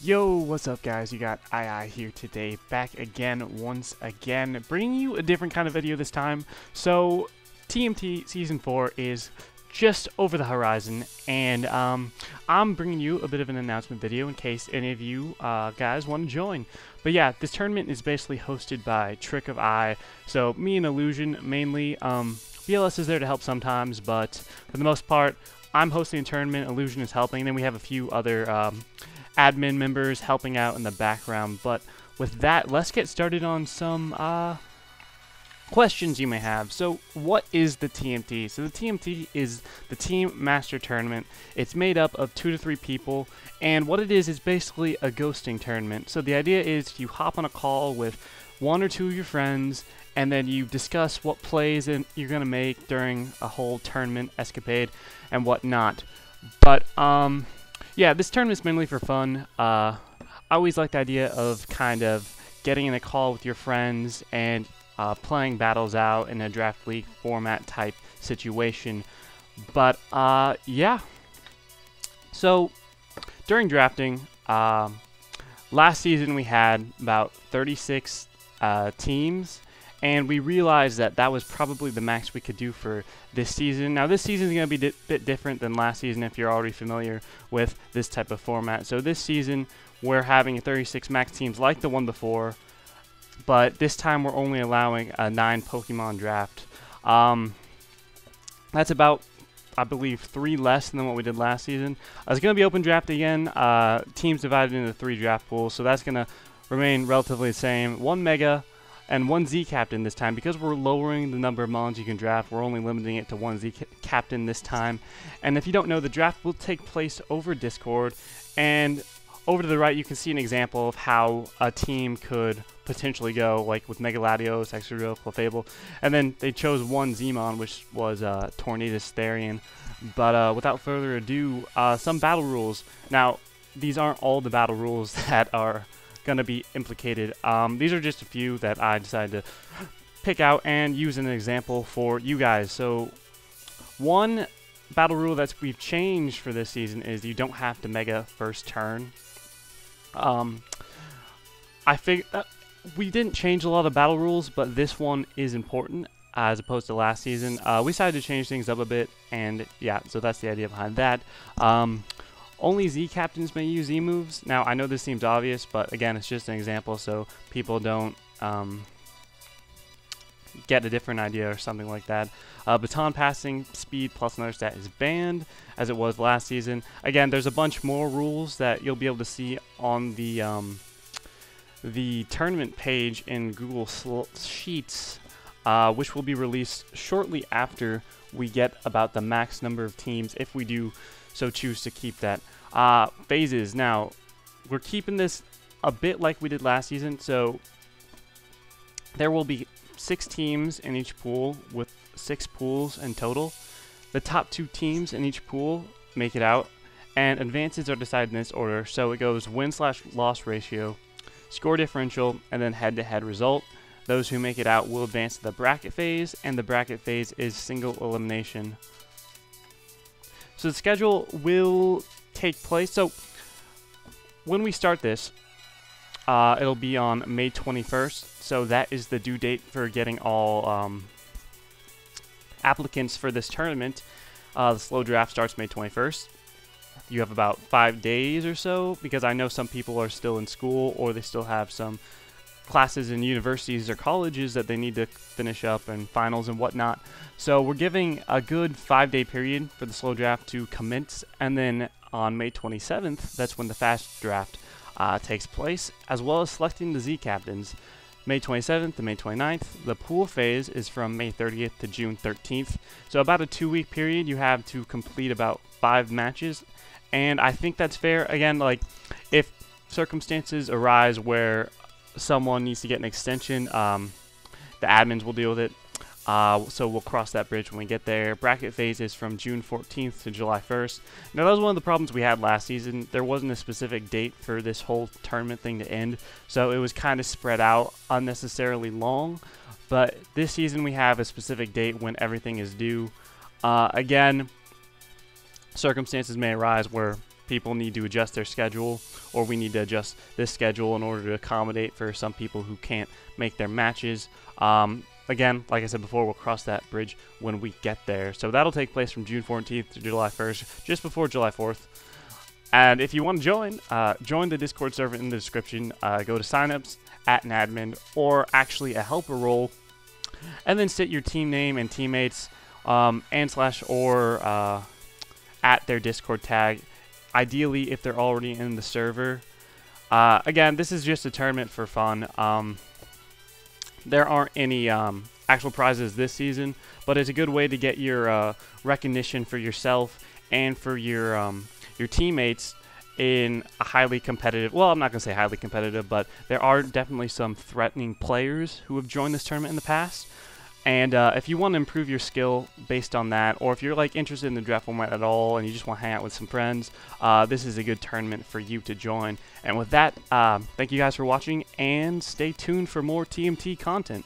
Yo, what's up guys? You got II here today, back again, once again, bringing you a different kind of video this time. So, TMT Season 4 is just over the horizon, and I'm bringing you a bit of an announcement video in case any of you guys want to join. But yeah, this tournament is basically hosted by Trick of Eye, so me and Illusion mainly. BLS is there to help sometimes, but for the most part, I'm hosting a tournament, Illusion is helping, and then we have a few other admin members helping out in the background. But with that, let's get started on some questions you may have. So what is the TMT? So the TMT is the Team Master Tournament. It's made up of 2 to 3 people, and what it is basically a ghosting tournament. So the idea is you hop on a call with 1 or 2 of your friends, and then you discuss what plays you're going to make during a whole tournament escapade and whatnot. But yeah, this tournament's mainly for fun. I always like the idea of kind of getting in a call with your friends and playing battles out in a draft league format type situation. But yeah, so during drafting, last season we had about 36 teams, and we realized that that was probably the max we could do for this season. Now this season is going to be a bit different than last season if you're already familiar with this type of format. So this season we're having 36 max teams like the one before, but this time we're only allowing a 9 Pokemon draft. That's about, I believe, 3 less than what we did last season. It's going to be open draft again, teams divided into 3 draft pools, so that's going to remain relatively the same. 1 Mega and 1 Z Captain this time. Because we're lowering the number of mons you can draft, we're only limiting it to 1 Z Captain this time. And if you don't know, the draft will take place over Discord, and over to the right you can see an example of how a team could potentially go, like with Mega Latios, Excadrill, Clefable, and then they chose 1 Zmon, which was Tornadus Therian. But without further ado, some battle rules. Now, these aren't all the battle rules that are gonna be implicated. These are just a few that I decided to pick out and use as an example for you guys. So one battle rule that we've changed for this season is you don't have to Mega first turn. I figured we didn't change a lot of battle rules, but this one is important as opposed to last season. We decided to change things up a bit, and yeah, so that's the idea behind that. Only Z Captains may use Z moves. Now, I know this seems obvious, but again, it's just an example so people don't get a different idea or something like that. Baton passing speed plus another stat is banned, as it was last season. Again, there's a bunch more rules that you'll be able to see on the tournament page in Google Sheets, which will be released shortly after we get about the max number of teams, if we do so choose to keep that. Phases. Now, we're keeping this a bit like we did last season, so there will be 6 teams in each pool with 6 pools in total. The top 2 teams in each pool make it out, and advances are decided in this order. So it goes win/loss ratio, score differential, and then head-to-head result. Those who make it out will advance to the bracket phase, and the bracket phase is single elimination. So the schedule will take place. So when we start this, it'll be on May 21st. So that is the due date for getting all applicants for this tournament. The slow draft starts May 21st. You have about 5 days or so, because I know some people are still in school or they still have some classes in universities or colleges that they need to finish up and finals and whatnot. So we're giving a good 5-day period for the slow draft to commence, and then on May 27th, that's when the fast draft takes place, as well as selecting the Z Captains. May 27th to May 29th. The pool phase is from May 30th to June 13th. So about a 2-week period you have to complete about 5 matches, and I think that's fair. Again, like, if circumstances arise where someone needs to get an extension, the admins will deal with it, so we'll cross that bridge when we get there. Bracket phase is from June 14th to July 1st. Now, that was one of the problems we had last season. There wasn't a specific date for this whole tournament thing to end, so it was kind of spread out unnecessarily long. But this season we have a specific date when everything is due. Again, circumstances may arise where people need to adjust their schedule, or we need to adjust this schedule in order to accommodate for some people who can't make their matches. Again, like I said before, we'll cross that bridge when we get there. So that'll take place from June 14th to July 1st, just before July 4th. And if you want to join the Discord server in the description. Go to signups, at an admin, or actually a helper role, and then set your team name and teammates /or at their Discord tag, ideally if they're already in the server. Again, this is just a tournament for fun. There aren't any actual prizes this season, but it's a good way to get your recognition for yourself and for your teammates in a highly competitive, well, I'm not going to say highly competitive, but there are definitely some threatening players who have joined this tournament in the past. And if you want to improve your skill based on that, or if you're like interested in the draft format at all and you just want to hang out with some friends, this is a good tournament for you to join. And with that, thank you guys for watching, and stay tuned for more TMT content.